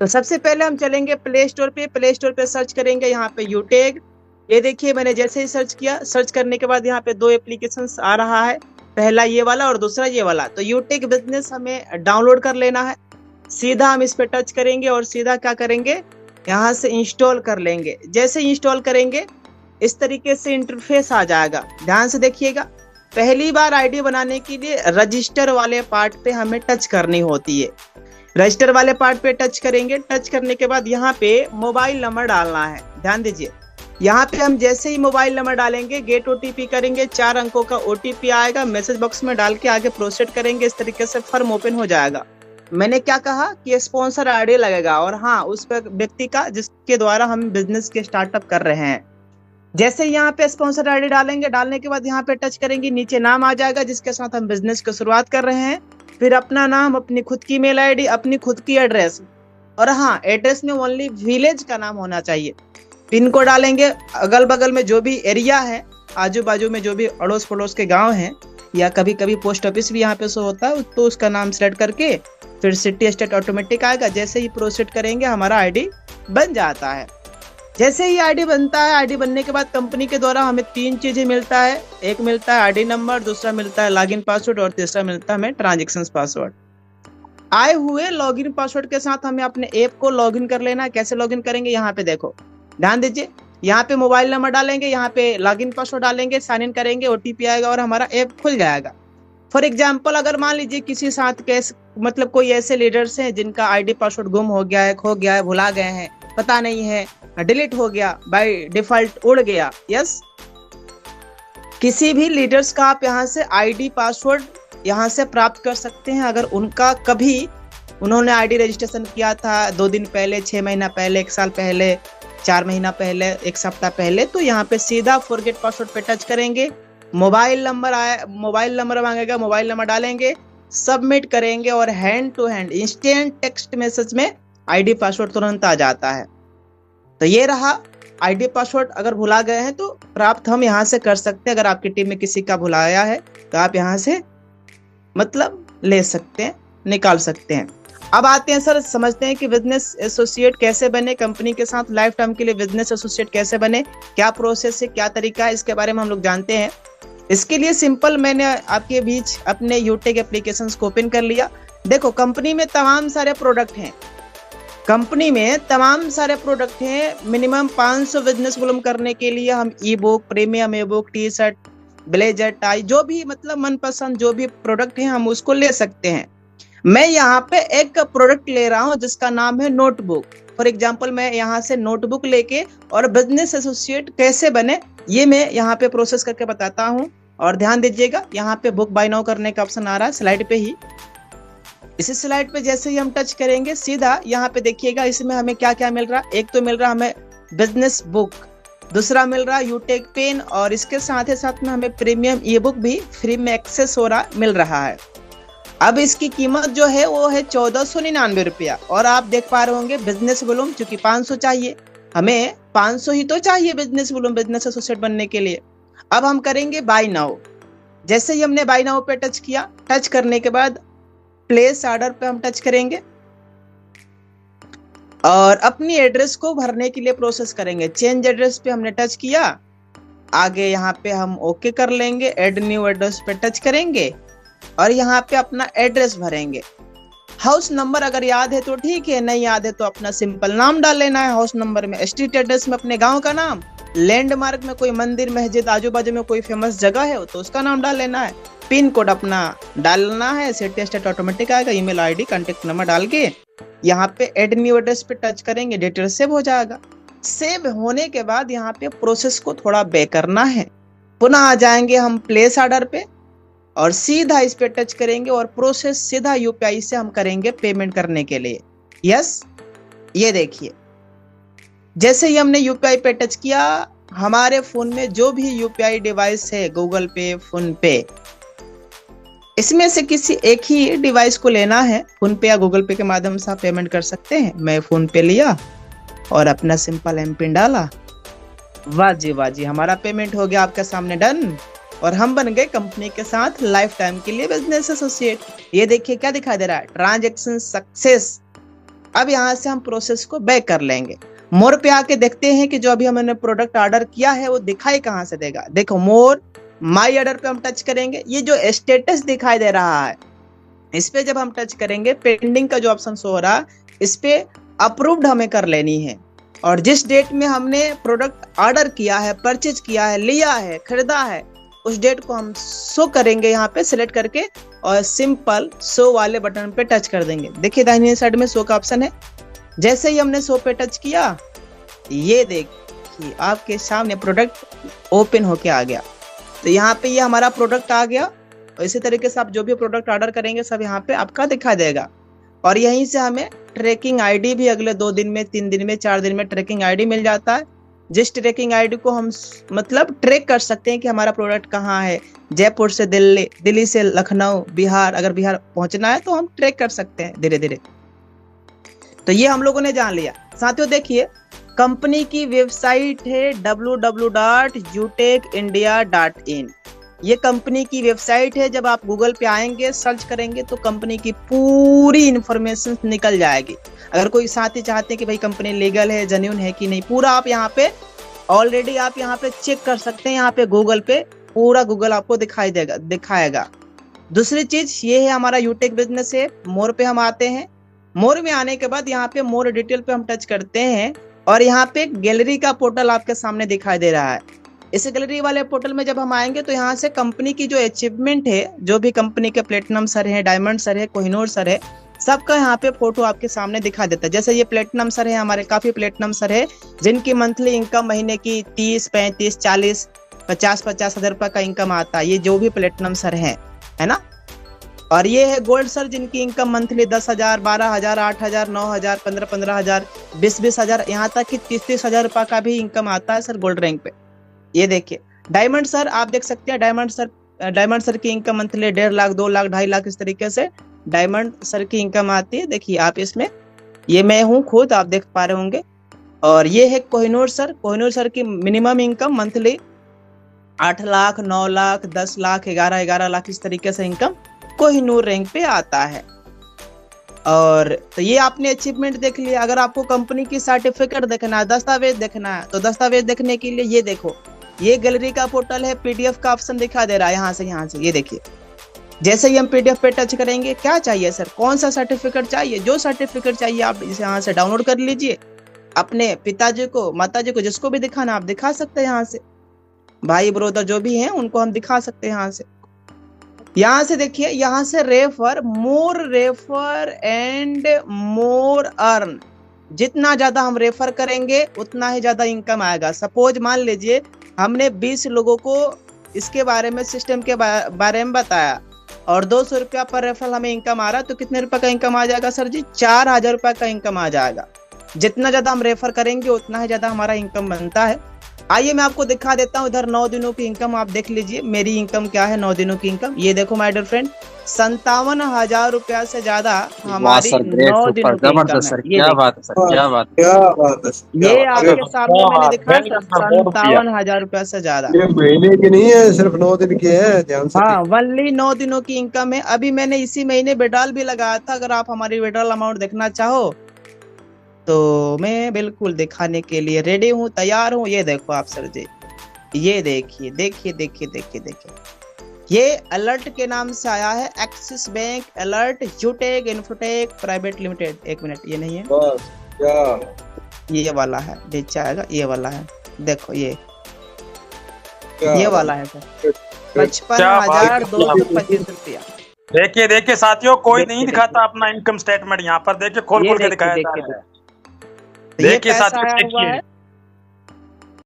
तो सबसे पहले हम चलेंगे प्ले स्टोर पे। प्ले स्टोर पे सर्च करेंगे यहाँ पे यूटेक। ये देखिए मैंने जैसे ही सर्च किया, सर्च करने के बाद यहाँ पे दो एप्लीकेशंस आ रहा है, पहला ये वाला और दूसरा ये वाला। तो यूटेक बिजनेस हमें डाउनलोड कर लेना है। सीधा हम इस पे टच करेंगे और सीधा क्या करेंगे, यहाँ से इंस्टॉल कर लेंगे। जैसे इंस्टॉल करेंगे इस तरीके से इंटरफेस आ जाएगा। ध्यान से देखिएगा, पहली बार आईडी बनाने के लिए रजिस्टर वाले पार्ट पे हमें टच करनी होती है। रजिस्टर वाले पार्ट पे टच करेंगे। टच करने के बाद यहाँ पे मोबाइल नंबर डालना है। ध्यान दीजिए, यहाँ पे हम जैसे ही मोबाइल नंबर डालेंगे, गेट ओटीपी करेंगे, 4 अंकों का ओटीपी आएगा, मैसेज बॉक्स में डाल के आगे प्रोसीड करेंगे। इस तरीके से फॉर्म ओपन हो जाएगा। मैंने क्या कहा कि स्पॉन्सर आईडी लगेगा, और हाँ उस पर व्यक्ति का जिसके द्वारा हम बिजनेस के स्टार्टअप कर रहे हैं। जैसे यहाँ पे स्पॉन्सर आईडी डालेंगे, डालने के बाद यहाँ पे टच करेंगे, नीचे नाम आ जाएगा जिसके साथ हम बिजनेस की शुरुआत कर रहे हैं। फिर अपना नाम, अपनी खुद की मेल आईडी, अपनी खुद की एड्रेस, और हाँ एड्रेस में ओनली विलेज का नाम होना चाहिए। पिन कोड डालेंगे, अगल बगल में जो भी एरिया है, आजू बाजू में जो भी अड़ोस पड़ोस के गांव हैं, या कभी कभी पोस्ट ऑफिस भी यहाँ पे शो होता है, तो उसका नाम सेलेक्ट करके फिर सिटी स्टेट ऑटोमेटिक आएगा। जैसे ही प्रोसीड करेंगे हमारा आईडी बन जाता है। जैसे ही आईडी बनता है, आईडी बनने के बाद कंपनी के द्वारा हमें 3 चीजें मिलता है। एक मिलता है आईडी नंबर, दूसरा मिलता है लॉगिन पासवर्ड, और तीसरा मिलता है हमें ट्रांजैक्शन पासवर्ड। आए हुए लॉगिन पासवर्ड के साथ हमें अपने ऐप को लॉगिन कर लेना है। कैसे लॉगिन करेंगे, यहाँ पे देखो, ध्यान दीजिए, यहाँ पे मोबाइल नंबर डालेंगे, यहाँ पे लॉगिन पासवर्ड डालेंगे, साइन इन करेंगे, ओटीपी आएगा और हमारा ऐप खुल जाएगा। फॉर एग्जाम्पल, अगर मान लीजिए किसी साथ मतलब कोई ऐसे लीडर्स हैं जिनका आईडी पासवर्ड गुम हो गया है, खो गया है, भुला गए हैं, पता नहीं है, डिलीट हो गया, बाय डिफॉल्ट उड़ गया। यस, किसी भी लीडर्स का आप यहाँ से आईडी पासवर्ड यहाँ से प्राप्त कर सकते हैं। अगर उनका कभी उन्होंने आईडी रजिस्ट्रेशन किया था 2 दिन पहले, 6 महीना पहले, 1 साल पहले, 4 महीना पहले, 1 सप्ताह पहले, तो यहाँ पे सीधा फॉरगेट पासवर्ड पे टच करेंगे। मोबाइल नंबर मांगेगा, मोबाइल नंबर डालेंगे, सबमिट करेंगे और hand to hand instant text message में आईडी पासवर्ड तुरंत आ जाता है। तो ये रहा आईडी पासवर्ड। अगर भुला गए हैं तो प्राप्त हम यहाँ से कर सकते हैं। अगर आपकी टीम में किसी का भुलाया है तो आप यहाँ से मतलब ले सकते हैं, निकाल सकते हैं। अब आते हैं सर, समझते हैं कि बिजनेस एसोसिएट कैसे बने, कंपनी के साथ लाइफ टाइम के लिए बिजनेस एसोसिएट कैसे बने, क्या प्रोसेस है, क्या तरीका है, इसके बारे में हम लोग जानते हैं। इसके लिए सिंपल, मैंने आपके बीच अपने यूटेक एप्लीकेशंस को ओपन कर लिया। देखो, कंपनी में तमाम सारे प्रोडक्ट हैं, मिनिमम 500 बिजनेस वॉल्यूम करने के लिए हम ई बुक, प्रीमियम ई book, T shirt, blazer, tie, जो भी मतलब मनपसंद जो भी प्रोडक्ट है हम उसको ले सकते हैं। मैं यहाँ पे एक प्रोडक्ट ले रहा हूँ जिसका नाम है नोटबुक। फॉर एग्जाम्पल, मैं यहाँ से नोटबुक लेके और बिजनेस एसोसिएट कैसे बने ये मैं यहाँ पे प्रोसेस करके बताता हूँ। और ध्यान दीजिएगा, यहाँ पे बुक बाय नाउ करने का ऑप्शन आ रहा है स्लाइड पे ही। इसी स्लाइड पे जैसे ही हम टच करेंगे, सीधा यहाँ पे देखिएगा इसमें हमें क्या क्या मिल रहा है। एक तो मिल रहा है हमें बिजनेस बुक, दूसरा मिल रहा है यूटेक पेन, और इसके साथ ही साथ में हमें प्रीमियम ई बुक भी फ्री में एक्सेस मिल रहा है। अब इसकी कीमत जो है वो है 1499 रुपया। और आप देख पा रहे होंगे बिजनेस वॉल्यूम, चूंकि 500 चाहिए, हमें 500 ही तो चाहिए बिजनेस वॉल्यूम बिजनेस एसोसिएट बनने के लिए। अब हम करेंगे बाय नाउ। जैसे ही हमने बाय नाउ पे टच किया, टच करने के बाद प्लेस ऑर्डर पे हम टच करेंगे और अपनी एड्रेस को भरने के लिए प्रोसेस करेंगे। चेंज एड्रेस पे हमने टच किया, आगे यहाँ पे हम ओके कर लेंगे, ऐड न्यू एड्रेस पे टच करेंगे और यहाँ पे अपना एड्रेस भरेंगे। हाउस नंबर अगर याद है तो ठीक है, नहीं याद है तो अपना सिंपल नाम डाल लेना है हाउस नंबर में। स्ट्रीट एड्रेस में अपने गांव का नाम, लैंडमार्क में कोई मंदिर, मस्जिद, आजू बाजू में कोई फेमस जगह है तो उसका नाम डाल लेना है। पिन कोड अपना डालना है, सिटी स्टेट ऑटोमेटिक आएगा, ईमेल आईडी, कांटेक्ट नंबर डाल के यहाँ पे ऐड न्यू एड्रेस पे टच करेंगे, डिटेल सेव हो जाएगा। सेव होने के बाद यहाँ पे प्रोसेस को थोड़ा बैक करना है, पुनः आ जाएंगे हम प्लेस ऑर्डर पे और सीधा इस पे टच करेंगे और प्रोसेस सीधा यूपीआई से हम करेंगे पेमेंट करने के लिए। यस, ये देखिए, जैसे ही हमने यूपीआई पे टच किया, हमारे फोन में जो भी यूपीआई डिवाइस है, गूगल पे, फोन पे, इसमें से किसी एक ही डिवाइस को लेना है। फोन पे या गूगल पे के माध्यम से आप पेमेंट कर सकते हैं। मैं फोन पे लिया और अपना सिंपल एम पिन डाला। वाह जी, हमारा पेमेंट हो गया आपके सामने डन, और हम बन गए कंपनी के साथ लाइफ टाइम के लिए बिजनेस एसोसिएट। ये देखिए क्या दिखाई दे रहा है, ट्रांजैक्शन सक्सेस। अब यहाँ से हम प्रोसेस को बैक कर लेंगे। मोर पे आके देखते हैं कि जो अभी हमने प्रोडक्ट ऑर्डर किया है वो दिखाई कहाँ से देगा। देखो मोर माई ऑर्डर पे हम टच करेंगे, ये जो स्टेटस दिखाई दे रहा है इस पे जब हम टच करेंगे, पेंडिंग का जो ऑप्शन शो हो रहा है इस पे अप्रूव्ड हमें कर लेनी है। और जिस डेट में हमने प्रोडक्ट ऑर्डर किया है, परचेज किया है, लिया है, खरीदा है, उस डेट को हम शो करेंगे यहाँ पे सिलेक्ट करके और सिंपल शो वाले बटन पे टच कर देंगे। देखिए दाहिनी साइड में शो का ऑप्शन है। जैसे ही हमने शो पे टच किया, ये देखिए आपके सामने प्रोडक्ट ओपन होके आ गया। तो यहाँ पे ये हमारा प्रोडक्ट आ गया। और इसी तरीके से आप जो भी प्रोडक्ट ऑर्डर करेंगे सब यहाँ पे आपका दिखाई देगा। और यहीं से हमें ट्रैकिंग आईडी भी अगले 2 दिन में, 3 दिन में, 4 दिन में ट्रैकिंग आईडी मिल जाता है। जिस ट्रैकिंग आईडी को हम मतलब ट्रैक कर सकते हैं कि हमारा प्रोडक्ट कहाँ है। जयपुर से दिल्ली, दिल्ली से लखनऊ, बिहार, अगर बिहार पहुंचना है तो हम ट्रैक कर सकते हैं धीरे धीरे। तो ये हम लोगों ने जान लिया। साथियों देखिए, कंपनी की वेबसाइट है www.utekindia.in। ये कंपनी की वेबसाइट है। जब आप गूगल पे आएंगे, सर्च करेंगे तो कंपनी की पूरी इंफॉर्मेशन निकल जाएगी। अगर कोई साथी चाहते हैं कि भाई कंपनी लीगल है, जेन्युइन है कि नहीं, पूरा आप यहाँ पे ऑलरेडी आप यहाँ पे चेक कर सकते हैं। यहाँ पे गूगल पे पूरा गूगल आपको दिखाएगा। दूसरी चीज ये है हमारा यूटेक बिजनेस है। मोर पे हम आते हैं। मोर में आने के बाद यहाँ पे मोर डिटेल पे हम टच करते हैं और यहाँ पे गैलरी का पोर्टल आपके सामने दिखाई दे रहा है। इस गैलरी वाले पोर्टल में जब हम आएंगे तो यहाँ से कंपनी की जो अचीवमेंट है, जो भी कंपनी के प्लेटिनम सर है, डायमंड सर है, कोहिनूर सर है, सबका यहाँ पे फोटो आपके सामने दिखा देता है। जैसे ये प्लेटिनम सर है, हमारे काफी प्लेटिनम सर है जिनकी मंथली इनकम महीने की 30, 35, 40, 50 हजार रुपए का इनकम आता है। ये जो भी प्लेटिनम सर है ना। और ये है गोल्ड सर जिनकी इनकम मंथली 10,000, 12,000, 8,000, 9,000, 15,000, 20,000, यहाँ तक कि 30,000 रुपए का भी इनकम आता है सर गोल्ड रैंक पे। ये देखिए डायमंड सर, आप देख सकते हैं डायमंड सर की इनकम मंथली 1.5 लाख, 2 लाख, 2.5 लाख, इस तरीके से डायमंड सर की इनकम आती है। देखिए आप इसमें, ये मैं हूँ खुद, आप देख पा रहे होंगे। और ये है कोहिनूर सर की minimum income monthly 8 lakh, 9 lakh, 10 lakh, 11 lakh, इस तरीके से इनकम कोहिनूर रैंक पे आता है। और तो ये आपने अचीवमेंट देख लिया। अगर आपको कंपनी की सर्टिफिकेट देखना है, दस्तावेज देखना है, तो दस्तावेज देखने के लिए ये देखो, ये गैलरी का पोर्टल है, पीडीएफ का ऑप्शन दिखा दे रहा है यहाँ से ये देखिए। जैसे ही हम पीडीएफ पे टच करेंगे, क्या चाहिए सर, कौन सा सर्टिफिकेट चाहिए, जो सर्टिफिकेट चाहिए आप इसे यहाँ से डाउनलोड कर लीजिए। अपने पिताजी को, माताजी को, जिसको भी दिखाना आप दिखा सकते हैं यहाँ से। भाई ब्रोदर जो भी हैं उनको हम दिखा सकते हैं यहाँ से। यहाँ से देखिए, यहाँ से रेफर एंड मोर अर्न, जितना ज्यादा हम रेफर करेंगे उतना ही ज्यादा इनकम आएगा। सपोज मान लीजिए हमने 20 लोगों को इसके बारे में, सिस्टम के बारे में बताया और 200 रुपया पर रेफरल हमें इनकम आ रहा है, तो कितने रुपए का इनकम आ जाएगा सर जी? 4,000 रुपए का इनकम आ जाएगा। जितना ज्यादा हम रेफर करेंगे उतना ही ज्यादा हमारा इनकम बनता है। आइए मैं आपको दिखा देता हूँ इधर 9 दिनों की इनकम। आप देख लीजिए मेरी इनकम क्या है 9 दिनों की इनकम। ये देखो माय डियर फ्रेंड, 57,000 रुपया से ज्यादा हमारी 9 दिनों की इनकम है। क्या बात है, ये आपके सामने मैंने दिखाया 57,000 रुपया से ज्यादा। ये महीने की नहीं है, सिर्फ 9 दिन की है, ध्यान से। हाँ, वनली 9 दिनों की इनकम है। अभी मैंने इसी महीने विड्रॉल भी लगाया था। अगर आप हमारी विड्रॉल अमाउंट देखना चाहो तो मैं बिल्कुल दिखाने के लिए रेडी हूँ, तैयार हूँ। ये देखो आप सर जी, ये देखिए देखिए देखिए देखिए देखिए, ये अलर्ट के नाम से आया है, axis bank alert यूटेक infotech private limited. 1 minute, ये नहीं है, ये वाला है, नीचे आएगा, ये वाला है। देखो ये वाला है सर, 55,225 रुपया। देखिए साथियों, कोई नहीं दिखाता अपना इनकम स्टेटमेंट। यहाँ पर देखिए खोल के दिखाया जा रहा है। देखिए साथियों,